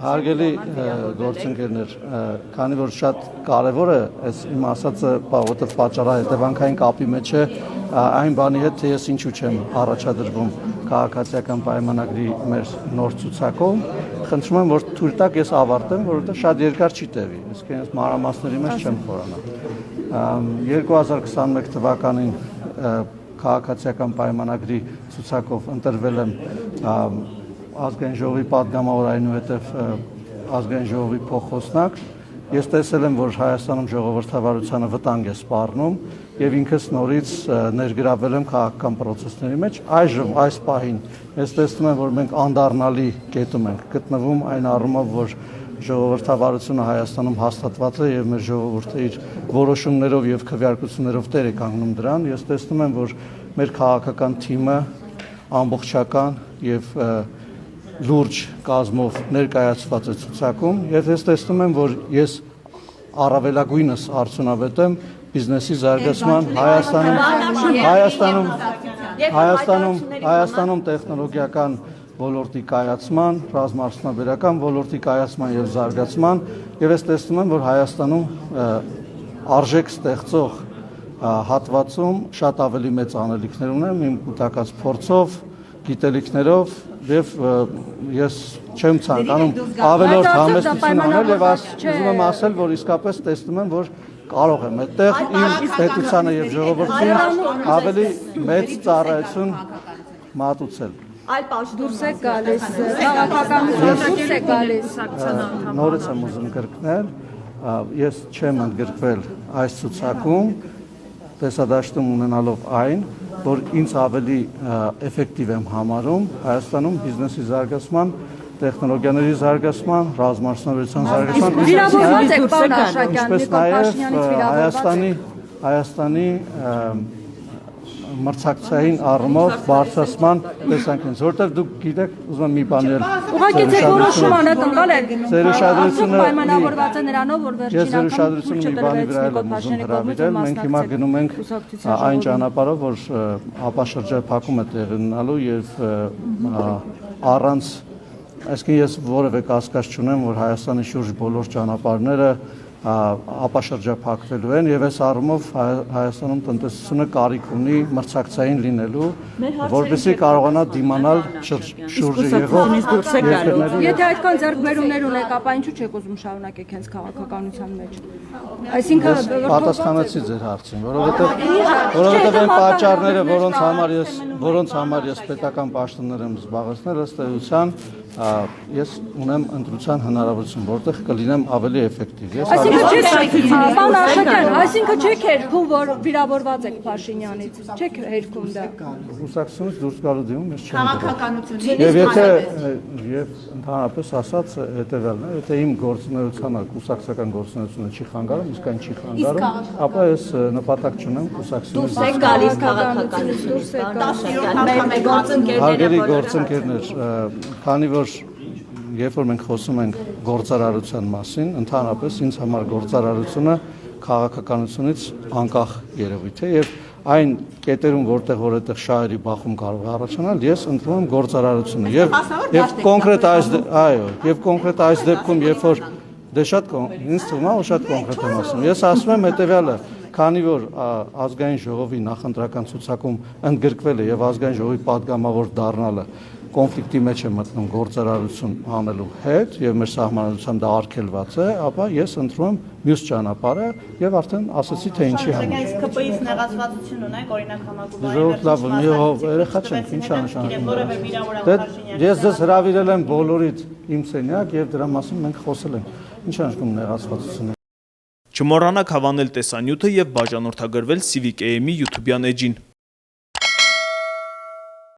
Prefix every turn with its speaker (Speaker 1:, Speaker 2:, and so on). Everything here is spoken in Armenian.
Speaker 1: Հարգելի գործընկերներ, քանի որ շատ կարևոր է այս իմ ասածը, որովհետև պատճառը հետևանքային կապի մեջ է այն բանի հետ, թե ես ինչու չեմ առաջադրվում քաղաքացիական պայմանագրի մեր նոր ցուցակում, խնդրում եմ, որ թույլ տաք ես ավարտեմ, որովհետև շատ երկար չի տևի, իսկ ես մանրամասների մեջ չեմ խորանա։ 2021 թվականին քաղաքացիական պայմանագրի ցուցակով ընտրվել եմ ազգային ժողովի պատգամավոր, այնուհետև ազգային ժողովի փոխոսնակ։ Ես տեսել եմ, որ Հայաստանում ժողովրդավարությանը վտանգ է սպառնում եւ ինքս նորից ներգրավել եմ քաղաքական process-ների մեջ։ Այժմ այս պահին ես տեսնում եմ, որ մենք անդառնալի կետում ենք գտնվում այն առումով, որ ժողովրդավարությունը Հայաստանում հաստատված է եւ մեր ժողովուրդը իր որոշումներով եւ քվեարկություններով տեր է կանգնում դրան։ Ես տեսնում եմ, որ մեր քաղաքական թիմը ամբողջական եւ լուրջ կազմով ներկայացված է ցուցակում եւ ես տեսնում եմ, որ ես առավելագույնս արդյունավետ եմ բիզնեսի զարգացման Հայաստանում տեխնոլոգիական ոլորտի կայացման, ռազմաարդյունաբերական ոլորտի կայացման եւ զարգացման եւ ես տեսնում եմ, որ Հայաստանում արժեք ստեղծող հատվածում շատ ավելի մեծ անելիքներ ունեմ իմ կուտակած փորձով, գիտելիքներով եւ ես չեմ ցանկանում ավելորդ համեստություն անել եւ ուզում եմ ասել, որ իսկապես տեսնում եմ, որ կարող եմ այդտեղ իմ պետությանը եւ ժողովրդին ավելի մեծ ծառայություն մատուցել։
Speaker 2: Այլ դուրս է գալիս, քաղաքականությունից դուրս է գալիս։
Speaker 1: Նորից եմ ուզում գրկնել, ես չեմ ընդգրկվել այս ցուցակում, տեսադաշտում ունենալով այն, որ ինձ ավելի էֆեկտիվ եմ համարում Հայաստանում բիզնեսի զարգացման, տեխնոլոգիաների զարգացման, ռազմաարդյունաբերության զարգացման,
Speaker 2: Վիրավորված եք, պարոն Աշակյան, Նիկոլ Փաշինյանից վիրավորված եք։
Speaker 1: Հայաստանի մրցակցային առումով բարձրացման տեսանկյունից, որտեղ դուք գիտեք, ուզում եմ մի բան էլ
Speaker 2: ուղղակի ձեր որոշում անընդմալ է,
Speaker 1: ձեր ուշադրությունը
Speaker 2: պայմանավորված է նրանով, որ վերջին անգամ
Speaker 1: մի բանի վրա եմ ուզում հրավիրել, մենք հիմա գնում ենք այն ճանապարհով, որ ապաշրջափակում է տեղի ունենալու եւ առանց, այսինքն ես որևէ կասկած չունեմ, որ Հայաստանի շուրջ բոլոր ճանապարհները ապաշրջափակվելու են եւ այս առումով Հայաստանում տնտեսությունը կարիք ունի մրցակցային լինելու, որպեսզի կարողանա դիմանալ շուրջը եղող երկրների։
Speaker 2: Եթե այդքան ձեռքբերումներ ունեք, ապա ինչու չեք ուզում շարունակեք հենց քաղաքականության մեջ։ Այսինքն
Speaker 1: պատասխանեցի ձեր հարցին, որովհետեւ այն պատճառները, որոնց համար ես պետական պաշտոններ եմ զբաղեցնել, ըստ էության ես ունեմ ընտրության հնարավորություն, որտեղ կլինեմ ավելի էֆեկտիվ։
Speaker 2: Պարոն Աշակյան, այսինքն չեք հերքում, որ վիրավորված եք Փաշինյանից, չեք հերքում դա։
Speaker 1: Կուսակցությունից դուրս գալու դիմում ես չեմ
Speaker 2: Քաղաքականությունից
Speaker 1: եւ ընդհանրապես ասած հետեւյալն է, եթե իմ գործունեությանը կուսակցական գործունեությունը չի խանգարում, իսկ այն չի խանգարում, ապա ես նպատակ չունեմ կուսակցությունից
Speaker 2: դուրս եք գալիս քաղաքականությունից, դուրս եք գալիս։
Speaker 1: Հարգելի գործընկերներ, քանի որ երբ որ մենք խոսում ենք գործարարության մասին, ընդհանրապես ինձ համար գործարարությունը քաղաքականությունից անկախ երևույթ է եւ այն կետերում, որտեղ այդտեղ շահերի բախում կարող է առաջանալ, ես ընտրում եմ գործարարությունը եւ կոնկրետ այս դեպքում, երբ որ դե շատ ինձ թվում է, որ շատ կոնկրետ եմ ասում։ Ես ասում եմ հետեւյալը, քանի որ ազգային ժողովի նախընտրական ցուցակում ընդգրկվել է եւ ազգային ժողովի պատգամավոր դառնալը կոնֆլիկտի մեջ է մտնում գործարարություն անելու հետ եւ մեր սահմանադրությամբ դա արգելված է, ապա ես ընտրում եմ մյուս ճանապարհը եւ արդեն ասացի թե ինչի համար։
Speaker 3: Իսկ ԿՊ-ից նեղացվածություն ունեք, օրինակ համակարգի։
Speaker 1: Ժողովուրդ լավ, երեխա չենք, ինչ նշանակում։ Ես ձեզ հրավիրել եմ բոլորիդ իմ սենյակ եւ դրա մասին մենք խոսել ենք։ Ինչ նշանակում նեղացվածություն։
Speaker 4: Չմոռանաք հավանել տեսանյութը եւ բաժանորդագրվել Civic AM-ի YouTube-յան էջին։